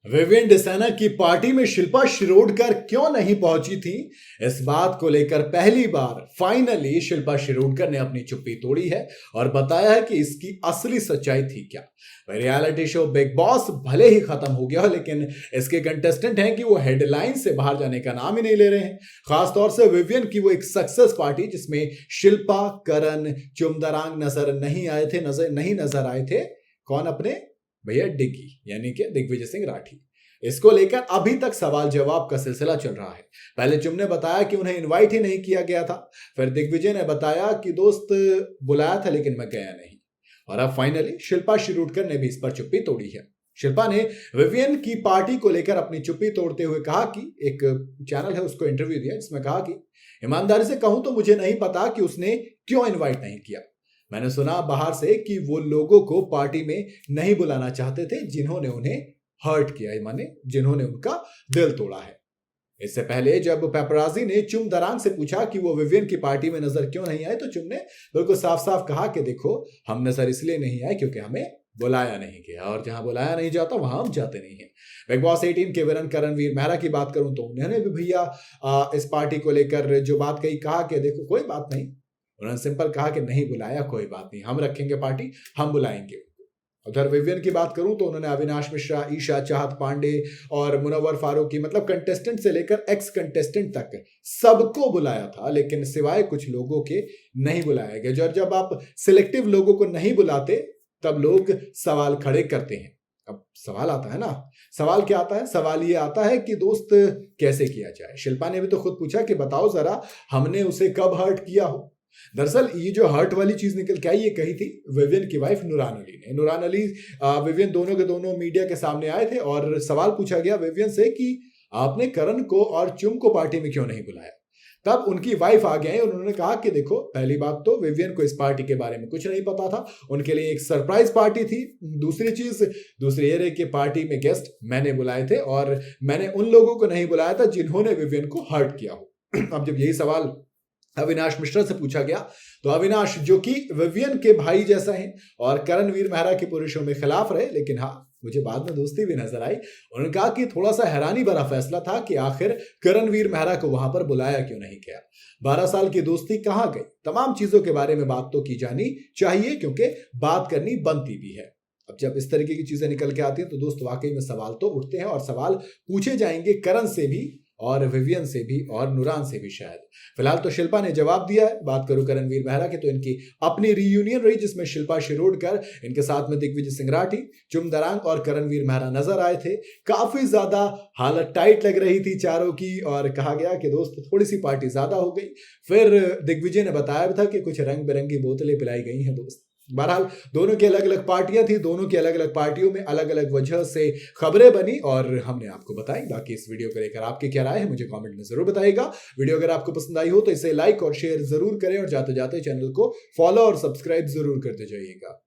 Vivian डिसाना की party में शिल्पा शिरोडकर क्यों नहीं पहुंची थी, इस बात को लेकर पहली बार फाइनली शिल्पा शिरोडकर ने अपनी चुप्पी तोड़ी है और बताया है कि इसकी असली सच्चाई थी क्या। रियलिटी शो बिग बॉस भले ही खत्म हो गया, लेकिन इसके कंटेस्टेंट हैं कि वो हेडलाइन से बाहर जाने का नाम ही नहीं ले रहे हैं। खासतौर से विवियन की वो एक सक्सेस पार्टी जिसमें शिल्पा, करण, चुमदरांग नहीं नजर आए थे। कौन? अपने भैया डिग्गी, यानी कि दिग्विजय सिंह राठी। इसको लेकर अभी तक सवाल जवाब का सिलसिला चल रहा है। पहले चुम ने बताया कि उन्हें इनवाइट ही नहीं किया गया था। फिर दिग्विजय ने बताया कि दोस्त बुलाया था लेकिन मैं गया नहीं। और अब फाइनली शिल्पा शिरोडकर ने भी इस पर चुप्पी तोड़ी है। शिल्पा ने विवियन की पार्टी को लेकर अपनी चुप्पी तोड़ते हुए कहा कि एक चैनल है उसको इंटरव्यू दिया, जिसमें कहा कि ईमानदारी से कहूं तो मुझे नहीं पता कि उसने क्यों इन्वाइट नहीं किया। मैंने सुना बाहर से कि वो लोगों को पार्टी में नहीं बुलाना चाहते थे जिन्होंने उन्हें हर्ट किया, माने जिन्होंने उनका दिल तोड़ा है। इससे पहले जब पेपराजी ने चुम दरांग से पूछा कि वो विवियन की पार्टी में नजर क्यों नहीं आए, तो चुम ने बिल्कुल साफ साफ कहा कि देखो, हम नजर इसलिए नहीं आए क्योंकि हमें बुलाया नहीं गया, और जहां बुलाया नहीं जाता वहां हम जाते नहीं हैं। बिग बॉस 18 के विलन करणवीर मेहरा की बात करूं तो उन्होंने भी भैया इस पार्टी को लेकर जो बात कही, कहा कि देखो कोई बात नहीं। उन्होंने सिंपल कहा कि नहीं बुलाया, कोई बात नहीं, हम रखेंगे पार्टी, हम बुलाएंगे। उधर विवियन की बात करूं तो उन्होंने अविनाश मिश्रा, ईशा, चाहत पांडे और मुनव्वर फारूकी, मतलब कंटेस्टेंट से लेकर एक्स कंटेस्टेंट तक सबको बुलाया था, लेकिन सिवाय कुछ लोगों के नहीं बुलाया गया। जब आप सिलेक्टिव लोगों को नहीं बुलाते तब लोग सवाल खड़े करते हैं। अब सवाल आता है ना, सवाल क्या आता है? सवाल ये आता है कि दोस्त कैसे किया जाए। शिल्पा ने भी तो खुद पूछा कि बताओ जरा, हमने उसे कब हर्ट किया हो। दरअसल ये जो हर्ट वाली चीज निकल के आई, ये कही थी विवियन की वाइफ नूरान अली ने। नूरान अली विवियन दोनों के दोनों मीडिया के सामने आए थे और सवाल पूछा गया विवियन से कि आपने करण को और चुम को पार्टी में क्यों नहीं बुलाया। तब उनकी वाइफ आ गए और उन्होंने कहा कि देखो, पहली बात तो विवियन को इस पार्टी के बारे में कुछ नहीं पता था, उनके लिए एक सरप्राइज पार्टी थी। दूसरी ये रही कि पार्टी में गेस्ट मैंने बुलाए थे और मैंने उन लोगों को नहीं बुलाया था जिन्होंने विवियन को हर्ट किया हो। अब जब यही सवाल अविनाश मिश्रा से पूछा गया तो अविनाश, जो कि विवियन के भाई जैसा है और करणवीर मेहरा के पूरे शो में खिलाफ रहे, लेकिन हाँ मुझे बाद में दोस्ती भी नजर आई। उन्होंने कहा कि थोड़ा सा हैरानी भरा फैसला था कि आखिर करणवीर मेहरा को वहां पर बुलाया क्यों नहीं गया। 12 साल की दोस्ती कहां गई? तमाम चीजों के बारे में बात तो की जानी चाहिए, क्योंकि बात करनी बनती भी है। अब जब इस तरीके की चीजें निकल के आती हैं तो दोस्त वाकई में सवाल तो उठते हैं, और सवाल पूछे जाएंगे करण से भी और विवियन से भी और नूरान से भी शायद। फिलहाल तो शिल्पा ने जवाब दिया है। बात करूं करणवीर मेहरा की तो इनकी अपनी रीयूनियन रही, जिसमें शिल्पा शिरोडकर, इनके साथ में दिग्विजय सिंह राठी, चुम दरांग और करणवीर मेहरा नजर आए थे। काफी ज्यादा हालत टाइट लग रही थी चारों की, और कहा गया कि दोस्त थोड़ी सी पार्टी ज्यादा हो गई। फिर दिग्विजय ने बताया था कि कुछ रंग बिरंगी बोतलें पिलाई गई हैं दोस्त। बहरहाल दोनों की अलग अलग पार्टियां थी, दोनों की अलग अलग पार्टियों में अलग अलग वजह से खबरें बनी और हमने आपको बताई। बाकी इस वीडियो को लेकर आपकी क्या राय है मुझे कमेंट में जरूर बताइएगा। वीडियो अगर आपको पसंद आई हो तो इसे लाइक और शेयर जरूर करें, और जाते जाते चैनल को फॉलो और सब्सक्राइब जरूर करते जाइएगा।